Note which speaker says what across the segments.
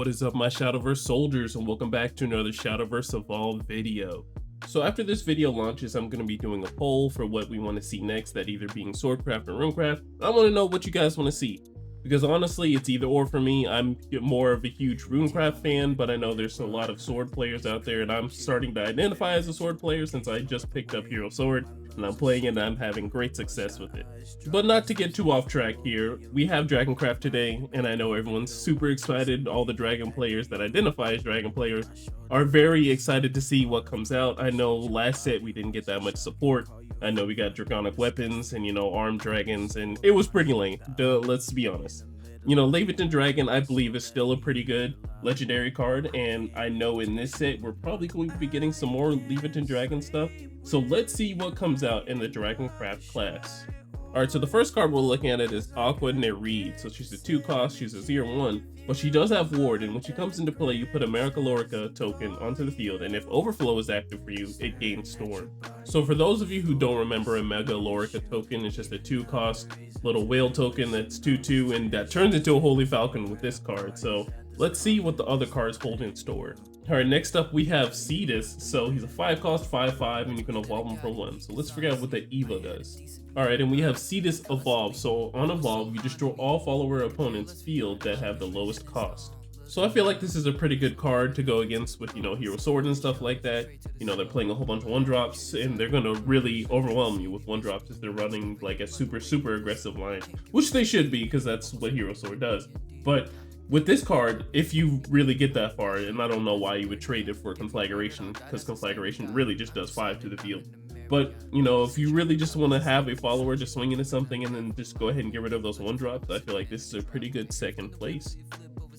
Speaker 1: What is up, my Shadowverse soldiers, and welcome back to another Shadowverse Evolved video. So after this video launches, I'm going to be doing a poll for what we want to see next, that either being Swordcraft or Runecraft. I want to know what you guys want to see, because honestly, it's either or for me. I'm more of a huge Runecraft fan, but I know there's a lot of Sword players out there, and I'm starting to identify as a Sword player since I just picked up Hero Sword, and I'm playing it and I'm having great success with it. But not to get too off track here, we have Dragoncraft today, and I know everyone's super excited. All the Dragon players that identify as Dragon players are very excited to see what comes out. I know last set we didn't get that much support. I know we got draconic weapons and, armed dragons, and it was pretty lame, let's be honest. Leviathan Dragon, I believe, is still a pretty good legendary card, and I know in this set we're probably going to be getting some more Leviathan Dragon stuff. So let's see what comes out in the Dragoncraft class. Alright, so the first card we're looking at it is Aqua Nereid. So she's a 2-cost, she's a 0/1, but she does have Ward, and when she comes into play, you put a Maricalorica token onto the field, and if Overflow is active for you, it gains Storm. So for those of you who don't remember, a Megalorica token is just a 2-cost little whale token that's 2/2, and that turns into a Holy Falcon with this card. So let's see what the other cards hold in store. Alright, next up we have Cetus. So he's a 5-cost, 5/5, and you can evolve him for 1. So let's figure out what the Evo does. Alright, and we have Cetus Evolve. So on Evolve, you destroy all follower opponents' field that have the lowest cost. So I feel like this is a pretty good card to go against with, Hero Sword and stuff like that. They're playing a whole bunch of 1-drops, and they're going to really overwhelm you with 1-drops if they're running like a super aggressive line, which they should be, because that's what Hero Sword does. But with this card, if you really get that far, and I don't know why you would trade it for Conflagration, because Conflagration really just does 5 to the field. But, if you really just want to have a follower just swing into something and then just go ahead and get rid of those 1-drops, I feel like this is a pretty good second place.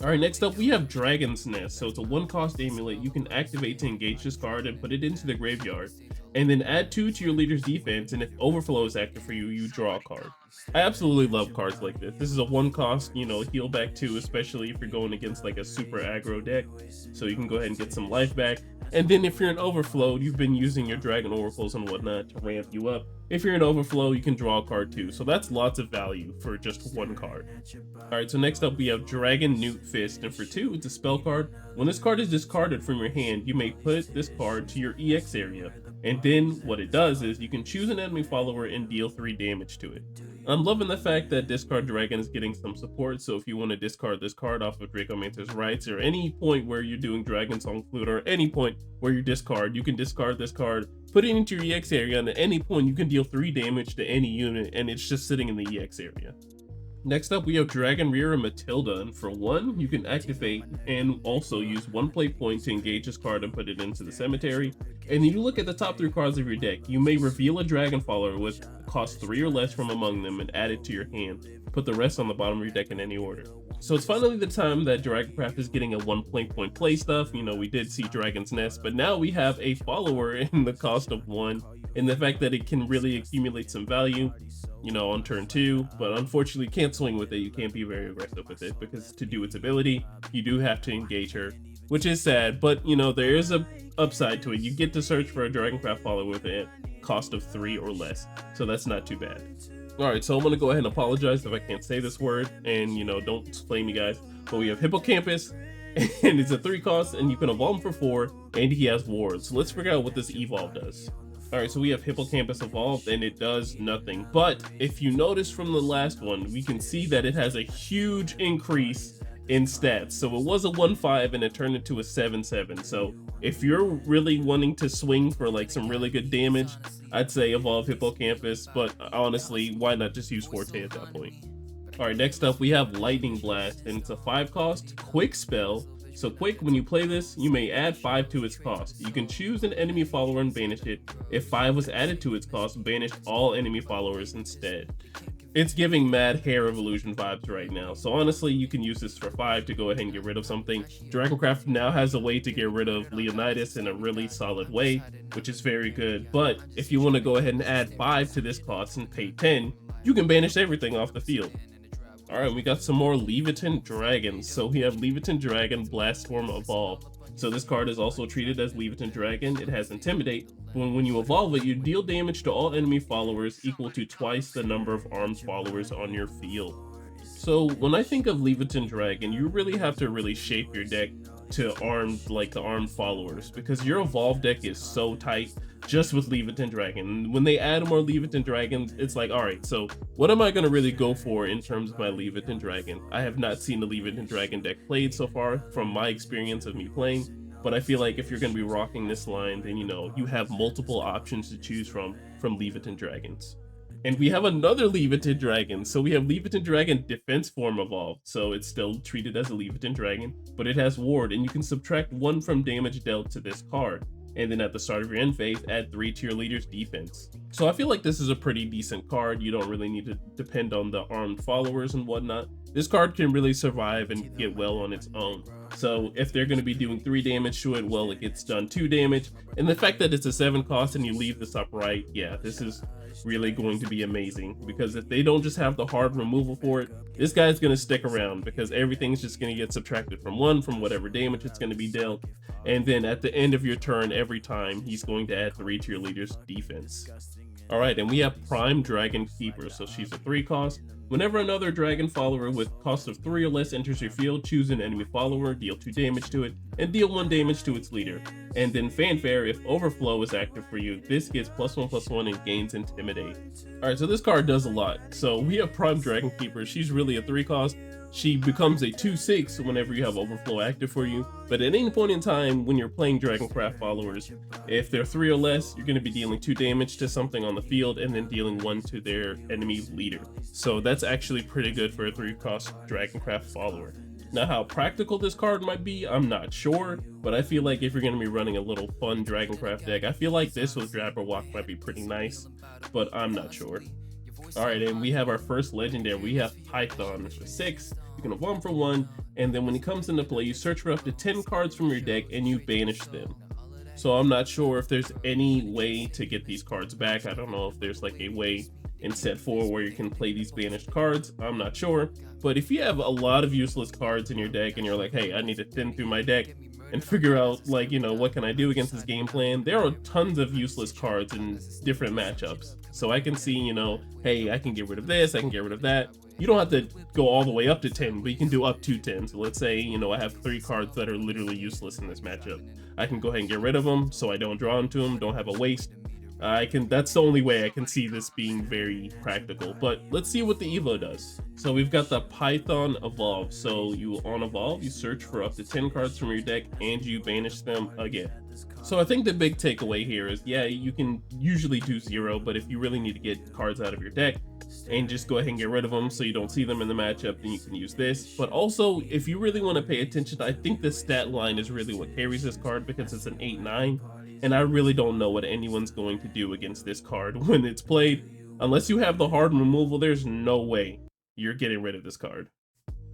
Speaker 1: Alright, next up we have Dragon's Nest. So it's a 1-cost amulet you can activate to engage this card and put it into the graveyard, and then add 2 to your leader's defense, and if Overflow is active for you, you draw a card. I absolutely love cards like this. This is a 1-cost, heal back 2, especially if you're going against like a super aggro deck, so you can go ahead and get some life back. And then if you're in Overflow, you've been using your Dragon Oracles and whatnot to ramp you up. If you're in Overflow, you can draw a card too, so that's lots of value for just 1 card. Alright, so next up we have Dragon Newt Fist, and for 2, it's a spell card. When this card is discarded from your hand, you may put this card to your EX area, and then what it does is you can choose an enemy follower and deal 3 damage to it. I'm loving the fact that Discard Dragon is getting some support, so if you want to discard this card off of Dracomancer's Rites, or any point where you're doing Dragon Song Flute, or any point where you discard, you can discard this card, put it into your EX area, and at any point you can deal 3 damage to any unit, and it's just sitting in the EX area. Next up we have Dragon Rearer Matilda, and for 1, you can activate and also use 1 play point to engage this card and put it into the cemetery. And then you look at the top 3 cards of your deck. You may reveal a dragon follower with cost 3 or less from among them and add it to your hand. Put the rest on the bottom of your deck in any order. So it's finally the time that Dragoncraft is getting a 1 point play stuff. We did see Dragon's Nest, but now we have a follower in the cost of 1, and the fact that it can really accumulate some value, on turn 2, but unfortunately you can't swing with it. You can't be very aggressive with it, because to do its ability, you do have to engage her, which is sad, but there is a upside to it. You get to search for a Dragoncraft follower with a cost of 3 or less, so that's not too bad. Alright, so I'm going to go ahead and apologize if I can't say this word, and don't blame me guys, but we have Hippocampus, and it's a 3-cost, and you can evolve him for 4, and he has Ward. So let's figure out what this evolve does. Alright, so we have Hippocampus evolved, and it does nothing, but if you notice from the last one, we can see that it has a huge increase in stats. So it was a 1/5 and it turned into a 7/7. So if you're really wanting to swing for like some really good damage, I'd say evolve Hippocampus, but honestly, why not just use Forte at that point? Alright, next up we have Lightning Blast, and it's a 5-cost quick spell. So quick, when you play this, you may add 5 to its cost. You can choose an enemy follower and banish it. If 5 was added to its cost, banish all enemy followers instead. It's giving mad Hair Evolution vibes right now, so honestly you can use this for 5 to go ahead and get rid of something. Dragoncraft now has a way to get rid of Leonidas in a really solid way, which is very good, but if you want to go ahead and add 5 to this cost and pay 10, you can banish everything off the field. Alright, we got some more Leviathan Dragons. So we have Leviathan Dragon Blaststorm Evolve. So this card is also treated as Leviathan Dragon. It has Intimidate. When you evolve it, you deal damage to all enemy followers equal to twice the number of armed followers on your field. So when I think of Leviathan Dragon, you really have to really shape your deck to the armed followers, because your evolved deck is so tight just with Leviathan Dragon. When they add more Leviathan Dragons, it's like, all right, so what am I going to really go for in terms of my Leviathan Dragon? I have not seen the Leviathan Dragon deck played so far from my experience of me playing, but I feel like if you're going to be rocking this line, then you have multiple options to choose from Leviathan Dragons. And we have another Leviathan Dragon. So we have Leviathan Dragon Defense Form evolved. So it's still treated as a Leviathan Dragon, but it has Ward, and you can subtract 1 from damage dealt to this card. And then at the start of your end phase, add 3 to your leader's defense. So I feel like this is a pretty decent card. You don't really need to depend on the armed followers and whatnot. This card can really survive and get well on its own. So if they're going to be doing 3 damage to it, well, it gets done 2 damage. And the fact that it's a 7 cost and you leave this upright, yeah, this is really going to be amazing, because if they don't just have the hard removal for it, this guy's going to stick around, because everything's just going to get subtracted from 1 from whatever damage it's going to be dealt, and then at the end of your turn, every time, he's going to add 3 to your leader's defense. Alright, and we have Prime Dragon Keeper, so she's a 3 cost. Whenever another dragon follower with cost of 3 or less enters your field, choose an enemy follower, deal 2 damage to it, and deal 1 damage to its leader. And then Fanfare, if Overflow is active for you, this gets +1/+1 and gains Intimidate. Alright, so this card does a lot. So we have Prime Dragon Keeper, she's really a 3 cost. She becomes a 2/6 whenever you have Overflow active for you, but at any point in time when you're playing Dragoncraft followers, if they're 3 or less, you're going to be dealing 2 damage to something on the field and then dealing 1 to their enemy leader. So that's actually pretty good for a 3 cost Dragoncraft follower. Now, how practical this card might be, I'm not sure, but I feel like if you're going to be running a little fun Dragoncraft deck, I feel like this with Jabberwock might be pretty nice, but I'm not sure. Alright, and we have our first legendary. We have Python for 6. You can evolve for 1, and then when it comes into play, you search for up to 10 cards from your deck and you banish them. So I'm not sure if there's any way to get these cards back. I don't know if there's like a way in set 4 where you can play these banished cards. I'm not sure. But if you have a lot of useless cards in your deck and you're like, hey, I need to thin through my deck and figure out, like, what can I do against this game plan? There are tons of useless cards in different matchups. So I can see, hey, I can get rid of this, I can get rid of that. You don't have to go all the way up to 10, but you can do up to 10. So let's say, I have 3 cards that are literally useless in this matchup. I can go ahead and get rid of them so I don't draw into them, don't have a waste. That's the only way I can see this being very practical, but let's see what the Evo does. So we've got the Python Evolve. So on Evolve, you search for up to 10 cards from your deck and you banish them again. So I think the big takeaway here is, yeah, you can usually do 0, but if you really need to get cards out of your deck and just go ahead and get rid of them so you don't see them in the matchup, then you can use this. But also, if you really want to pay attention, I think the stat line is really what carries this card, because it's an 8/9. And I really don't know what anyone's going to do against this card when it's played. Unless you have the hard removal, there's no way you're getting rid of this card.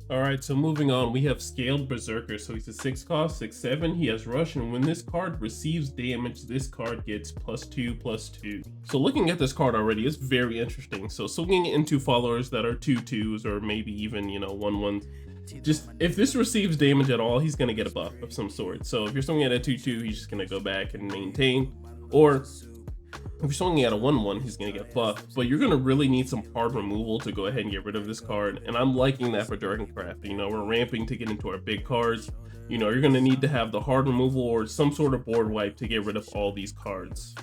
Speaker 1: Alright, so moving on, we have Scaled Berserker. So he's a 6 cost, 6/7, he has Rush, and when this card receives damage, this card gets +2/+2. So looking at this card already is very interesting. So swinging into followers that are 2/2s or maybe even, 1/1s. Just if this receives damage at all, he's going to get a buff of some sort. So if you're swinging at a 2/2, he's just going to go back and maintain. Or if you're swinging at a 1/1, he's going to get buffed. But you're going to really need some hard removal to go ahead and get rid of this card. And I'm liking that for Dragoncraft. We're ramping to get into our big cards. You're going to need to have the hard removal or some sort of board wipe to get rid of all these cards.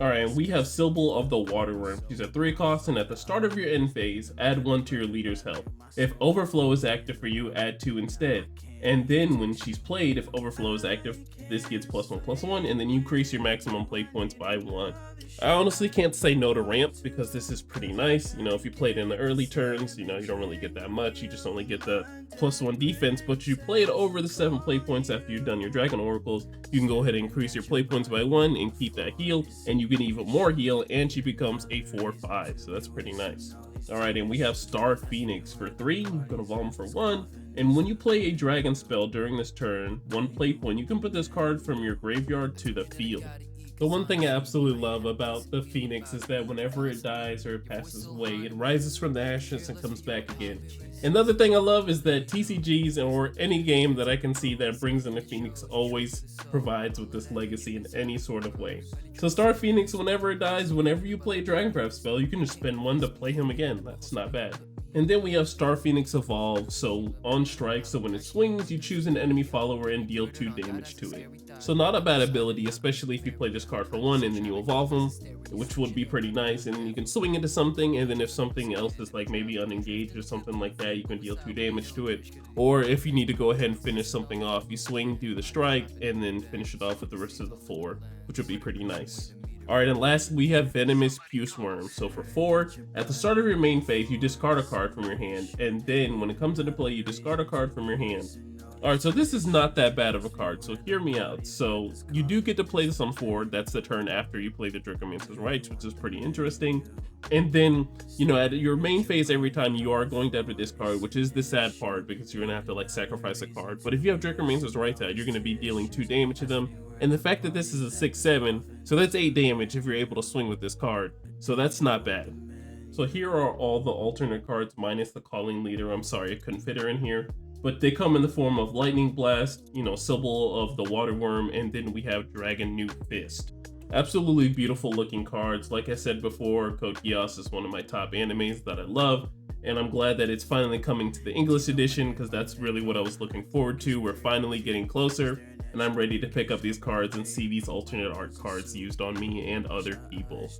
Speaker 1: Alright, and we have Symbol of the Waterworm. She's a 3 cost, and at the start of your end phase, add 1 to your leader's health. If Overflow is active for you, add 2 instead. And then when she's played, if Overflow is active, this gets +1/+1, and then you increase your maximum play points by 1. I honestly can't say no to ramp, because this is pretty nice. If you played in the early turns, you don't really get that much. You just only get the +1 defense, but you play it over the 7 play points after you've done your Dragon Oracles. You can go ahead and increase your play points by 1 and keep that heal, and you get even more heal, and she becomes a 4/5, so that's pretty nice. Alright, and we have Star Phoenix for 3, you can evolve for 1, and when you play a dragon spell during this turn, 1 play point, you can put this card from your graveyard to the field. The one thing I absolutely love about the Phoenix is that whenever it dies or it passes away, it rises from the ashes and comes back again. Another thing I love is that TCGs or any game that I can see that brings in a Phoenix always provides with this legacy in any sort of way. So Star Phoenix, whenever it dies, whenever you play a Dragoncraft spell, you can just spend 1 to play him again. That's not bad. And then we have Star Phoenix Evolve, so on strike, so when it swings, you choose an enemy follower and deal 2 damage to it. So not a bad ability, especially if you play this card for 1 and then you evolve them, which would be pretty nice, and you can swing into something, and then if something else is like maybe unengaged or something like that, you can deal 2 damage to it. Or if you need to go ahead and finish something off, you swing, do the strike, and then finish it off with the rest of the 4, which would be pretty nice. Alright, and last we have Venomous Fuseworm. So for 4, at the start of your main phase, you discard a card from your hand, and then when it comes into play, you discard a card from your hand. Alright, so this is not that bad of a card, so hear me out. So you do get to play this on 4, that's the turn after you play the Dragoncraft Rights, which is pretty interesting. And then, you know, at your main phase, every time you are going to have to discard, which is the sad part, because you're going to have to like sacrifice a card. But if you have Dragoncraft Rights out, you're going to be dealing 2 damage to them. And the fact that this is a 6/7, so that's 8 damage if you're able to swing with this card. So that's not bad. So here are all the alternate cards minus the Calling Leader. I'm sorry, I couldn't fit her in here. But they come in the form of Lightning Blast, you know, Symbol of the Water Worm, and then we have Dragon New Fist. Absolutely beautiful looking cards. Like I said before, Code Geass is one of my top animes that I love. And I'm glad that it's finally coming to the English edition, because that's really what I was looking forward to. We're finally getting closer, and I'm ready to pick up these cards and see these alternate art cards used on me and other people.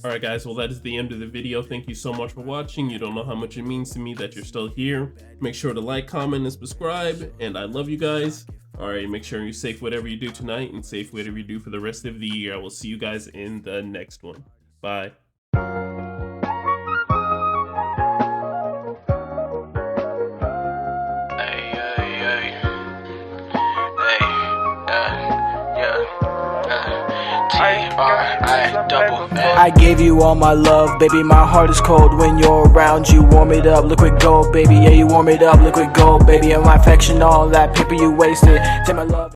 Speaker 1: Alright guys, well that is the end of the video. Thank you so much for watching. You don't know how much it means to me that you're still here. Make sure to like, comment, and subscribe, and I love you guys. Alright, make sure you're safe whatever you do tonight, and safe whatever you do for the rest of the year. I will see you guys in the next one. Bye.
Speaker 2: I gave you all my love, baby, my heart is cold when you're around. You warm it up, liquid gold, baby, yeah, you warm it up, liquid gold, baby, and my affection, all that paper you wasted. Take my love.